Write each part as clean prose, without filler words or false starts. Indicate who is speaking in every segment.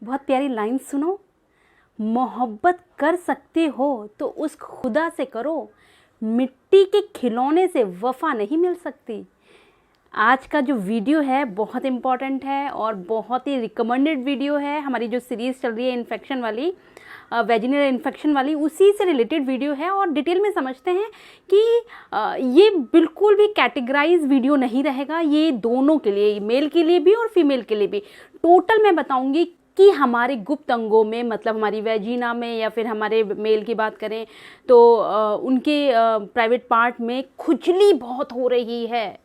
Speaker 1: बहुत प्यारी लाइन सुनो। मोहब्बत कर सकते हो तो उस खुदा से करो, मिट्टी के खिलौने से वफ़ा नहीं मिल सकती। आज का जो वीडियो है बहुत इम्पॉर्टेंट है और बहुत ही रिकमेंडेड वीडियो है। हमारी जो सीरीज़ चल रही है इन्फेक्शन वाली, वेजिनल इन्फेक्शन वाली, उसी से रिलेटेड वीडियो है। और डिटेल में समझते हैं कि ये बिल्कुल भी कैटेगराइज वीडियो नहीं रहेगा। ये दोनों के लिए, मेल के लिए भी और फीमेल के लिए भी, टोटल मैं बताऊंगी कि हमारे गुप्त अंगों में, मतलब हमारी वेजिना में, या फिर हमारे मेल की बात करें तो उनके प्राइवेट पार्ट में खुजली बहुत हो रही है,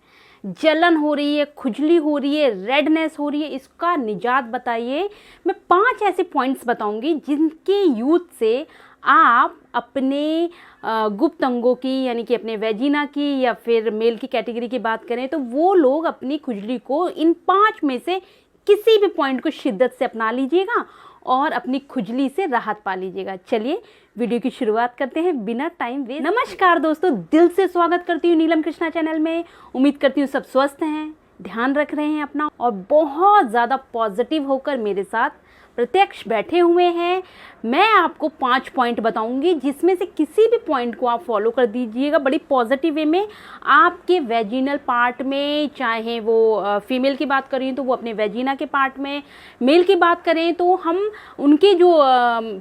Speaker 1: जलन हो रही है, खुजली हो रही है, रेडनेस हो रही है, इसका निजात बताइए। मैं 5 ऐसे पॉइंट्स बताऊंगी जिनके यूज से आप अपने गुप्त अंगों की, यानी कि अपने वेजिना की या फिर मेल की कैटेगरी की बात करें तो वो लोग अपनी खुजली को इन 5 में से किसी भी पॉइंट को शिद्दत से अपना लीजिएगा और अपनी खुजली से राहत पा लीजिएगा। चलिए वीडियो की शुरुआत करते हैं बिना टाइम वेस्ट। नमस्कार दोस्तों, दिल से स्वागत करती हूँ नीलम कृष्णा चैनल में। उम्मीद करती हूँ सब स्वस्थ हैं, ध्यान रख रहे हैं अपना और बहुत ज़्यादा पॉजिटिव होकर मेरे साथ प्रत्यक्ष बैठे हुए हैं। मैं आपको 5 पॉइंट बताऊंगी जिसमें से किसी भी पॉइंट को आप फॉलो कर दीजिएगा बड़ी पॉजिटिव वे में। आपके वेजिनल पार्ट में, चाहे वो फीमेल की बात करें तो वो अपने वेजिना के पार्ट में, मेल की बात करें तो हम उनके जो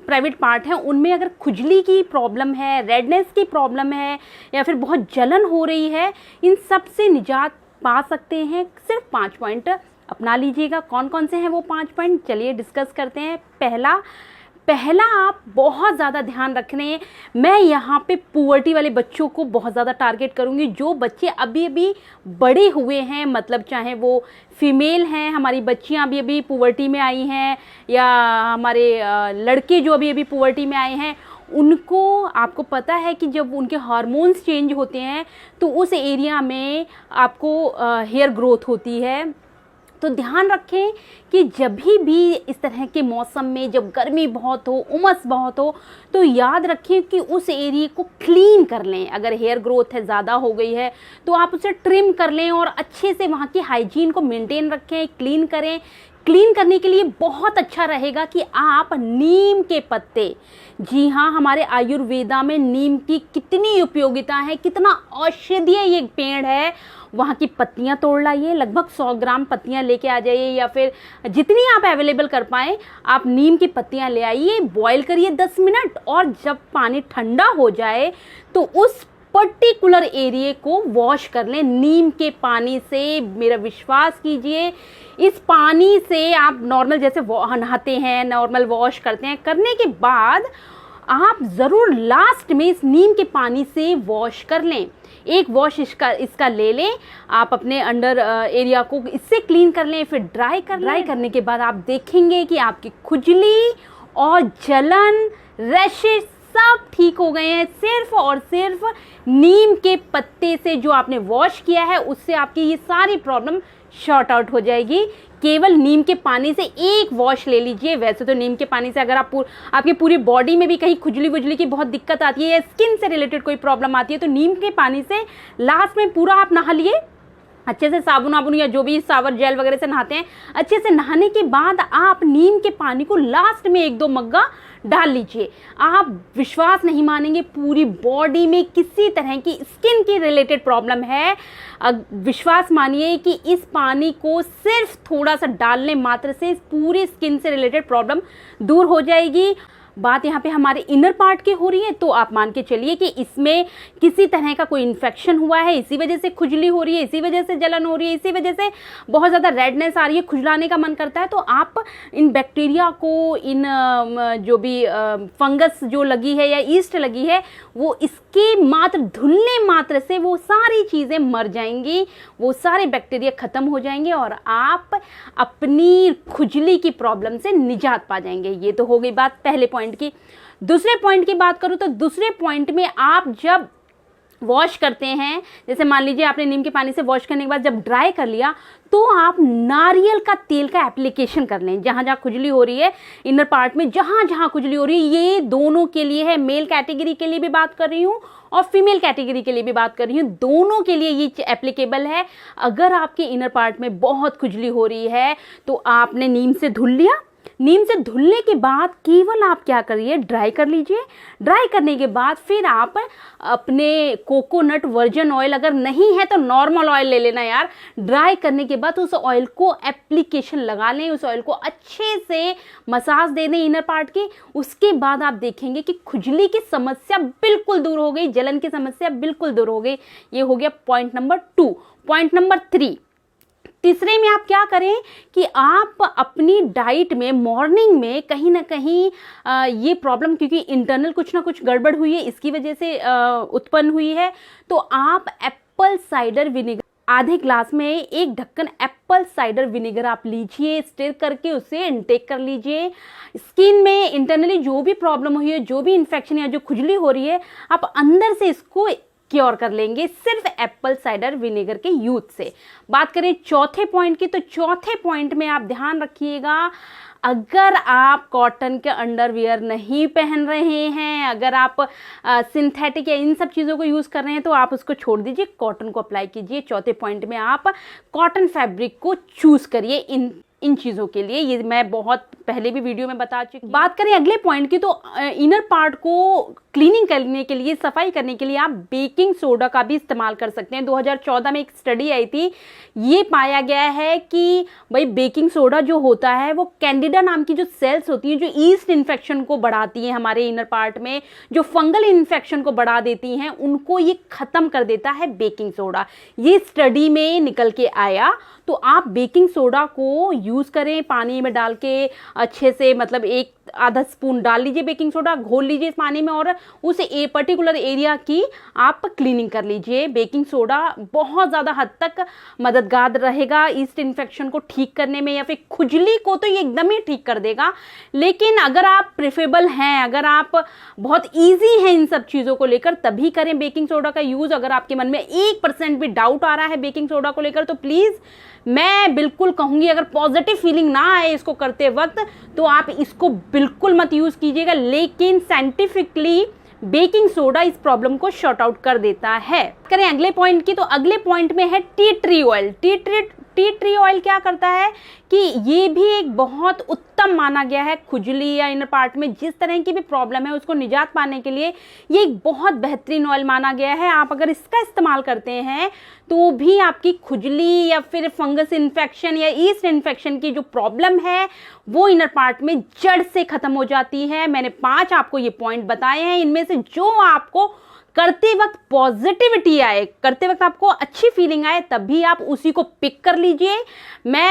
Speaker 1: प्राइवेट पार्ट हैं उनमें अगर खुजली की प्रॉब्लम है, रेडनेस की प्रॉब्लम है या फिर बहुत जलन हो रही है, इन सब से निजात पा सकते हैं। सिर्फ 5 पॉइंट अपना लीजिएगा। कौन कौन से हैं वो 5 पॉइंट, चलिए डिस्कस करते हैं। पहला आप बहुत ज़्यादा ध्यान रख रहे हैं, मैं यहाँ पे पुबर्टी वाले बच्चों को बहुत ज़्यादा टारगेट करूँगी। जो बच्चे अभी अभी बड़े हुए हैं, मतलब चाहे वो फीमेल हैं, हमारी बच्चियाँ अभी अभी पुबर्टी में आई हैं, या हमारे लड़के जो अभी अभी पुबर्टी में आए हैं, उनको आपको पता है कि जब उनके हार्मोन्स चेंज होते हैं तो उस एरिया में आपको हेयर ग्रोथ होती है। तो ध्यान रखें कि जब भी इस तरह के मौसम में, जब गर्मी बहुत हो, उमस बहुत हो, तो याद रखें कि उस एरिया को क्लीन कर लें। अगर हेयर ग्रोथ है, ज़्यादा हो गई है, तो आप उसे ट्रिम कर लें और अच्छे से वहाँ की हाइजीन को मेंटेन रखें, क्लीन करें। क्लीन करने के लिए बहुत अच्छा रहेगा कि आप नीम के पत्ते, जी हाँ, हमारे आयुर्वेदा में नीम की कितनी उपयोगिता है, कितना औषधीय ये पेड़ है, वहाँ की पत्तियाँ तोड़ लाइए। लगभग 100 ग्राम पत्तियाँ लेके आ जाइए, या फिर जितनी आप अवेलेबल कर पाएँ आप नीम की पत्तियाँ ले आइए, बॉईल करिए 10 मिनट, और जब पानी ठंडा हो जाए तो उस पर्टिकुलर एरिया को वॉश कर लें नीम के पानी से। मेरा विश्वास कीजिए, इस पानी से आप नॉर्मल जैसे नहाते हैं, नॉर्मल वॉश करते हैं, करने के बाद आप ज़रूर लास्ट में इस नीम के पानी से वॉश कर लें। एक वॉश इसका ले लें, आप अपने अंडर एरिया को इससे क्लीन कर लें, फिर ड्राई करने के बाद आप देखेंगे कि आपकी खुजली और जलन, रैशेस सब ठीक हो गए हैं। सिर्फ और सिर्फ नीम के पत्ते से जो आपने वॉश किया है उससे आपकी ये सारी प्रॉब्लम शॉर्ट आउट हो जाएगी। केवल नीम के पानी से एक वॉश ले लीजिए। वैसे तो नीम के पानी से अगर आप आपकी पूरी बॉडी में भी कहीं खुजली वुजली की बहुत दिक्कत आती है या स्किन से रिलेटेड कोई प्रॉब्लम आती है तो नीम के पानी से लास्ट में पूरा आप नहा लिए अच्छे से, साबुन वाबुन या जो भी सावर जेल वगैरह से नहाते हैं, अच्छे से नहाने के बाद आप नीम के पानी को लास्ट में 1-2 मग्गा डाल लीजिए। आप विश्वास नहीं मानेंगे, पूरी बॉडी में किसी तरह की स्किन की रिलेटेड प्रॉब्लम है, विश्वास मानिए कि इस पानी को सिर्फ थोड़ा सा डालने मात्र से इस पूरी स्किन से रिलेटेड प्रॉब्लम दूर हो जाएगी। बात यहाँ पे हमारे इनर पार्ट की हो रही है तो आप मान के चलिए कि इसमें किसी तरह का कोई इन्फेक्शन हुआ है, इसी वजह से खुजली हो रही है, इसी वजह से जलन हो रही है, इसी वजह से बहुत ज़्यादा रेडनेस आ रही है, खुजलाने का मन करता है। तो आप इन बैक्टीरिया को, इन जो भी फंगस जो लगी है या ईस्ट लगी है, वो इसके मात्र धुलने मात्र से वो सारी चीज़ें मर जाएंगी, वो सारे बैक्टीरिया ख़त्म हो जाएंगे और आप अपनी खुजली की प्रॉब्लम से निजात पा जाएंगे। ये तो हो गई बात पहले पॉइंट की। दूसरे पॉइंट की बात करूं तो दूसरे पॉइंट में आप जब वॉश करते हैं, जैसे मान लीजिए आपने नीम के पानी से वॉश करने के बाद जब ड्राई कर लिया तो आप नारियल का तेल का एप्लीकेशन कर लें जहाँ जहाँ खुजली हो रही है, इनर पार्ट में जहाँ जहाँ खुजली हो रही है। ये दोनों के लिए है, मेल कैटेगरी के लिए भी बात कर रही हूँ और फीमेल कैटेगरी के लिए भी बात कर रही हूँ, दोनों के लिए ये एप्लीकेबल है। अगर आपके इनर पार्ट में बहुत खुजली हो रही है तो आपने नीम से धुल लिया, नीम से धुलने के बाद केवल आप क्या करिए, ड्राई कर लीजिए। ड्राई करने के बाद फिर आप अपने कोकोनट वर्जिन ऑयल, अगर नहीं है तो नॉर्मल ऑयल ले लेना यार। ड्राई करने के बाद उस ऑयल को एप्लीकेशन लगा लें, उस ऑयल को अच्छे से मसाज दे दें इनर पार्ट की। उसके बाद आप देखेंगे कि खुजली की समस्या बिल्कुल दूर हो गई, जलन की समस्या बिल्कुल दूर हो गई। ये हो गया पॉइंट नंबर 2। पॉइंट नंबर 3, तीसरे में आप क्या करें कि आप अपनी डाइट में मॉर्निंग में कहीं ना कहीं ये प्रॉब्लम, क्योंकि इंटरनल कुछ ना कुछ गड़बड़ हुई है, इसकी वजह से उत्पन्न हुई है, तो आप एप्पल साइडर विनेगर आधे ग्लास में 1 ढक्कन एप्पल साइडर विनेगर आप लीजिए, स्टिर करके उसे इनटेक कर लीजिए। स्किन में इंटरनली जो भी प्रॉब्लम हुई है, जो भी इन्फेक्शन या जो खुजली हो रही है, आप अंदर से इसको क्योर कर लेंगे सिर्फ एप्पल साइडर विनेगर के यूज से। बात करें चौथे पॉइंट की, तो चौथे पॉइंट में आप ध्यान रखिएगा, अगर आप कॉटन के अंडरवियर नहीं पहन रहे हैं, अगर आप सिंथेटिक या इन सब चीज़ों को यूज़ कर रहे हैं, तो आप उसको छोड़ दीजिए, कॉटन को अप्लाई कीजिए। चौथे पॉइंट में आप कॉटन फैब्रिक को चूज़ करिए इन चीज़ों के लिए। ये मैं बहुत पहले भी वीडियो में बता चुकी हूँ। बात करें अगले पॉइंट की, तो इनर पार्ट को क्लीनिंग करने के लिए, सफाई करने के लिए आप बेकिंग सोडा का भी इस्तेमाल कर सकते हैं। 2014 में एक स्टडी आई थी, ये पाया गया है कि भाई बेकिंग सोडा जो होता है वो कैंडिडा नाम की जो सेल्स होती हैं, जो ईस्ट इन्फेक्शन को बढ़ाती हैं हमारे इनर पार्ट में, जो फंगल इन्फेक्शन को बढ़ा देती हैं, उनको ये खत्म कर देता है बेकिंग सोडा। ये स्टडी में निकल के आया। तो आप बेकिंग सोडा को यूज़ करें, पानी में डाल के अच्छे से, मतलब 1 आधा स्पून डाल लीजिए बेकिंग सोडा, घोल लीजिए इस पानी में और उस पर्टिकुलर एरिया की आप क्लीनिंग कर लीजिए। बेकिंग सोडा बहुत ज़्यादा हद तक मददगार रहेगा ईस्ट इन्फेक्शन को ठीक करने में, या फिर खुजली को तो ये एकदम ही ठीक कर देगा। लेकिन अगर आप प्रेफरेबल हैं, अगर आप बहुत ईजी हैं इन सब चीज़ों को लेकर, तभी करें बेकिंग सोडा का यूज़। अगर आपके मन में 1% भी डाउट आ रहा है बेकिंग सोडा को लेकर, तो प्लीज़ मैं बिल्कुल कहूँगी, अगर पॉजिटिव फीलिंग ना आए इसको करते वक्त, तो आप इसको बिल्कुल मत यूज़ कीजिएगा। लेकिन साइंटिफिकली बेकिंग सोडा इस प्रॉब्लम को शॉर्ट आउट कर देता है। करें अगले पॉइंट की, तो अगले पॉइंट में है tea tree oil. Tea tree oil क्या करता है कि ये भी एक बहुत उत्तम माना गया है खुजली या इनर पार्ट में जिस तरह की भी प्रॉब्लम है उसको निजात पाने के लिए। ये एक बहुत बेहतरीन ऑयल माना गया है। आप अगर इसका इस्तेमाल करते हैं तो भी आपकी खुजली या फिर फंगस इन्फेक्शन या ईस्ट इन्फेक्शन की जो प्रॉब्लम है वो इनर पार्ट में जड़ से खत्म हो जाती है। मैंने 5 आपको ये पॉइंट बताए हैं, इनमें से जो आपको करते वक्त पॉजिटिविटी आए, करते वक्त आपको अच्छी फीलिंग आए, तभी आप उसी को पिक कर लीजिए।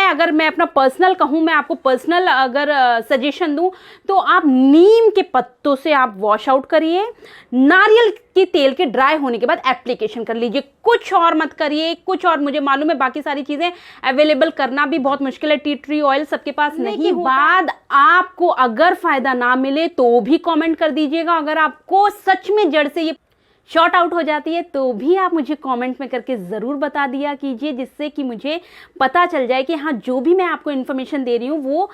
Speaker 1: अगर मैं अपना पर्सनल कहूँ, मैं आपको पर्सनल अगर सजेशन दूँ, तो आप नीम के पत्तों से आप वॉश आउट करिए, नारियल के तेल के ड्राई होने के बाद एप्लीकेशन कर लीजिए, कुछ और मत करिए। कुछ और मुझे मालूम है बाकी सारी चीज़ें अवेलेबल करना भी बहुत मुश्किल है, टी ट्री ऑयल सबके पास नहीं होता। बाद आपको अगर फ़ायदा ना मिले तो भी कमेंट कर दीजिएगा। अगर आपको सच में जड़ से ये शॉर्ट आउट हो जाती है तो भी आप मुझे कमेंट में करके ज़रूर बता दिया कीजिए, जिससे कि मुझे पता चल जाए कि हाँ, जो भी मैं आपको इन्फॉर्मेशन दे रही हूँ वो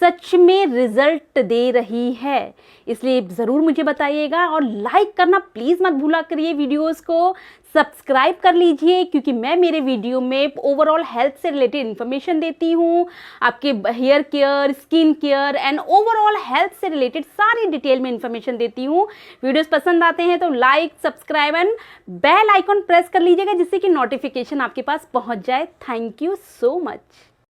Speaker 1: सच में रिजल्ट दे रही है। इसलिए ज़रूर मुझे बताइएगा और लाइक करना प्लीज़ मत भूला करिए। वीडियोस को सब्सक्राइब कर लीजिए, क्योंकि मैं मेरे वीडियो में ओवरऑल हेल्थ से रिलेटेड इन्फॉर्मेशन देती हूँ, आपके hair care, skin care and overall health से रिलेटेड सारी डिटेल में इन्फॉर्मेशन देती हूँ। वीडियोस पसंद आते हैं तो like, subscribe and bell icon press कर लीजिएगा, जिससे कि नोटिफिकेशन आपके पास पहुँच जाए। Thank you so much.